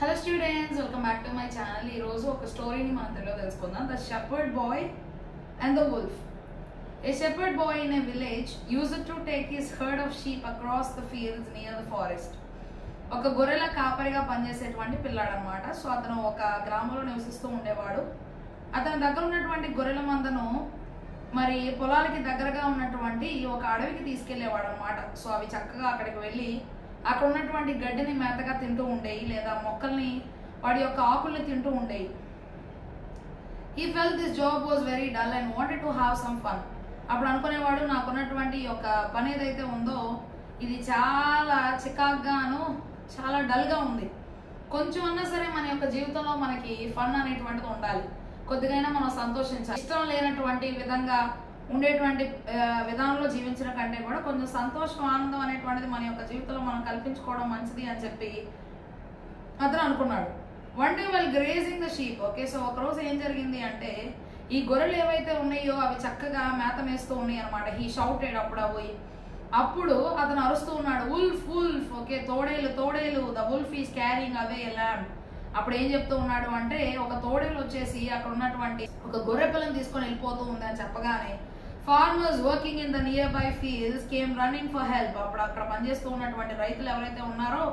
Hello students, welcome back to my channel. Ee roju oka story ni manam telo telusukundam. The shepherd boy and the wolf. A shepherd boy in a village used to take his herd of sheep across the fields near the forest. ఒక గొర్రెల కాపరిగా పనిచేసేటువంటి పిల్లాడు అనమాట. So అతను ఒక గ్రామంలో నివసిస్తూ ఉండేవాడు. అతని దగ్గర ఉన్నటువంటి గొర్రెల మందను మరి పొలాలకి దగ్గరగా ఉన్నటువంటి ఒక అడవికి తీసుకెళ్లేవాడు అనమాట. సో అవి చక్కగా అక్కడికి వెళ్ళి అక్కడ ఉన్నటువంటి గడ్డిని మేతగా తింటూ ఉండేవి, లేదా మొక్కల్ని వాడి యొక్క ఆకుల్ని తింటూ ఉండేవి. He felt this job was very dull and wanted to have some fun. అప్పుడు అనుకునేవాడు, నాకున్నటువంటి యొక్క పని ఏదైతే ఉందో ఇది చాలా చికాగ్గాను చాలా డల్గా ఉంది. కొంచెం అన్నా సరే మన యొక్క జీవితంలో మనకి ఫన్ అనేటువంటిది ఉండాలి, కొద్దిగైనా మనం సంతోషించాలి. ఇష్టం లేనటువంటి విధంగా ఉండేటువంటి విధానంలో జీవించడం కంటే కూడా కొంచెం సంతోషం ఆనందం అనేటువంటిది మన యొక్క జీవితంలో మనం కల్పించుకోవడం మంచిది అని చెప్పి అతను అనుకున్నాడు. One day while grazing the sheep. Okay, so ఒకరోజు ఏం జరిగింది అంటే ఈ గొర్రెలు ఏవైతే ఉన్నాయో అవి చక్కగా మేత మేస్తూ ఉన్నాయి అనమాట. He shouted. అప్పుడు అతను అరుస్తూ ఉన్నాడు, వుల్ఫ్ వుల్ఫ్. ఓకే, తోడేలు తోడేలు, the wolf is carrying away a lamb. అప్పుడు ఏం చెప్తూ ఉన్నాడు అంటే ఒక తోడేలు వచ్చేసి అక్కడ ఉన్నటువంటి ఒక గొర్రె పిల్లని తీసుకొని వెళ్ళిపోతూ ఉంది అని చెప్పగానే farmers working in the near by fields came running for help. అప్పుడు అక్కడ పనిచేస్తూ ఉన్నటువంటి రైతులు ఎవరైతే ఉన్నారో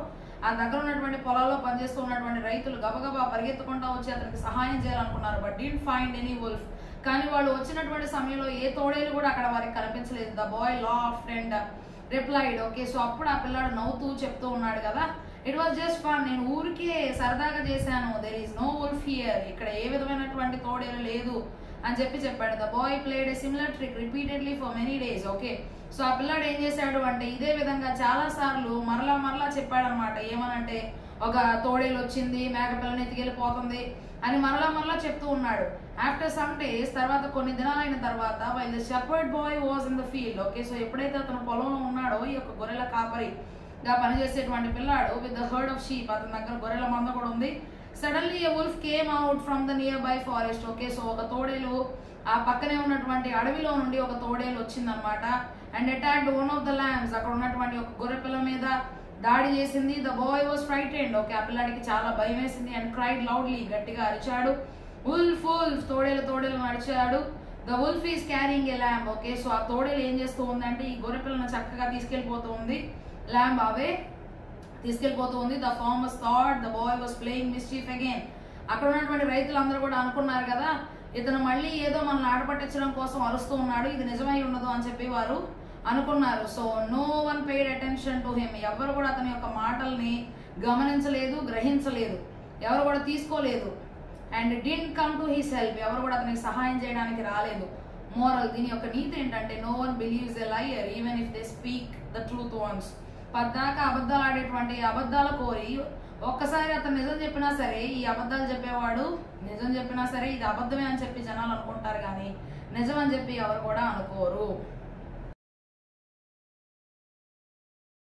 ఆ దగ్గర ఉన్నటువంటి పొలాల్లో పనిచేస్తూ ఉన్నటువంటి రైతులు గబగబా పరిగెత్తుకుంటూ వచ్చి అతనికి సహాయం చేయాలనుకున్నారు. But didn't find any wolf. కానీ వాళ్ళు వచ్చినటువంటి సమయంలో ఏ తోడేలు కూడా అక్కడ వారికి కనిపించలేదు. The boy laughed and replied. Okay, so అప్పుడు ఆ పిల్లాడు నవ్వుతూ చెప్తూ ఉన్నాడు కదా, ఇట్ వాజ్ జస్ట్ ఫన్, నేను ఊరికే సరదాగా చేశాను. There is no wolf here. ఇక్కడ ఏ విధమైనటువంటి తోడేలు లేదు అని చెప్పాడు. The boy played a similar trick repeatedly for many days. Okay, so ఆ పిల్లాడు ఏం చేశాడు అంటే ఇదే విధంగా చాలా సార్లు మరలా చెప్పాడు అనమాట. ఏమనంటే ఒక తోడేలు వచ్చింది, మేకపిల్లని ఎత్తుకెళ్ళిపోతుంది అని మరలా చెప్తూ ఉన్నాడు. ఆఫ్టర్ సమ్ డేస్, తర్వాత కొన్ని దినాలైన తర్వాత, while the shepherd bye was in the field. Okay, so ఎప్పుడైతే అతను పొలంలో ఉన్నాడో ఈ యొక్క గొర్రెల కాపరిగా పనిచేసేటువంటి పిల్లాడు with the heard of sheep, అతని దగ్గర గొర్రెల మంద కూడా ఉంది. Suddenly a wolf came out from the near by forest. Okay, so ఒక తోడేలు ఆ పక్కనే ఉన్నటువంటి అడవిలో నుండి ఒక తోడేలు వచ్చిందనమాట. And attacked one of the lambs. అక్కడ ఉన్నటువంటి ఒక గొర్రె పిల్ల మీద దాడి చేసింది. The boy was frightened. Okay, ఆ పిల్లాడికి చాలా భయం వేసింది. అండ్ క్రైడ్ లౌడ్లీ, గట్టిగా అరిచాడు, వుల్ఫ్ వుల్ఫ్, తోడేలు నడిచాడు. The wolf is carrying a lamb. Okay, so ఆ తోడేలు ఏం చేస్తూ ఉందంటే ఈ గొర్రె పిల్లను చక్కగా తీసుకెళ్లిపోతూ ఉంది. ల్యాంబ్ అవే తీసుకెళ్లిపోతూ ఉంది. The farmers thought the boy was playing mischief again. అక్కడ ఉన్నటువంటి రైతులందరూ కూడా అనుకున్నారు కదా, ఇతను మళ్ళీ ఏదో మనల్ని ఆడపట్టించడం కోసం అరుస్తూ ఉన్నాడు, ఇది నిజమై ఉండదు అని చెప్పి వారు అనుకున్నారు. So no one paid attention to him. ఎవరు కూడా అతని యొక్క మాటల్ని గమనించలేదు, గ్రహించలేదు, ఎవరు కూడా తీసుకోలేదు. And didn't come to his help. ఎవరు కూడా అతనికి సహాయం చేయడానికి రాలేదు. మోరల్, దీని యొక్క నీతి ఏంటంటే no one believes a liar even if they speak the truth once. పద్దాకా అబద్ధాలు ఆడేటువంటి అబద్ధాల కోరి ఒక్కసారి అతను నిజం చెప్పినా సరే, ఈ అబద్ధాలు చెప్పేవాడు నిజం చెప్పినా సరే ఇది అబద్ధమే అని చెప్పి జనాలు అనుకుంటారు, కానీ నిజం అని చెప్పి ఎవరు కూడా అనుకోరు.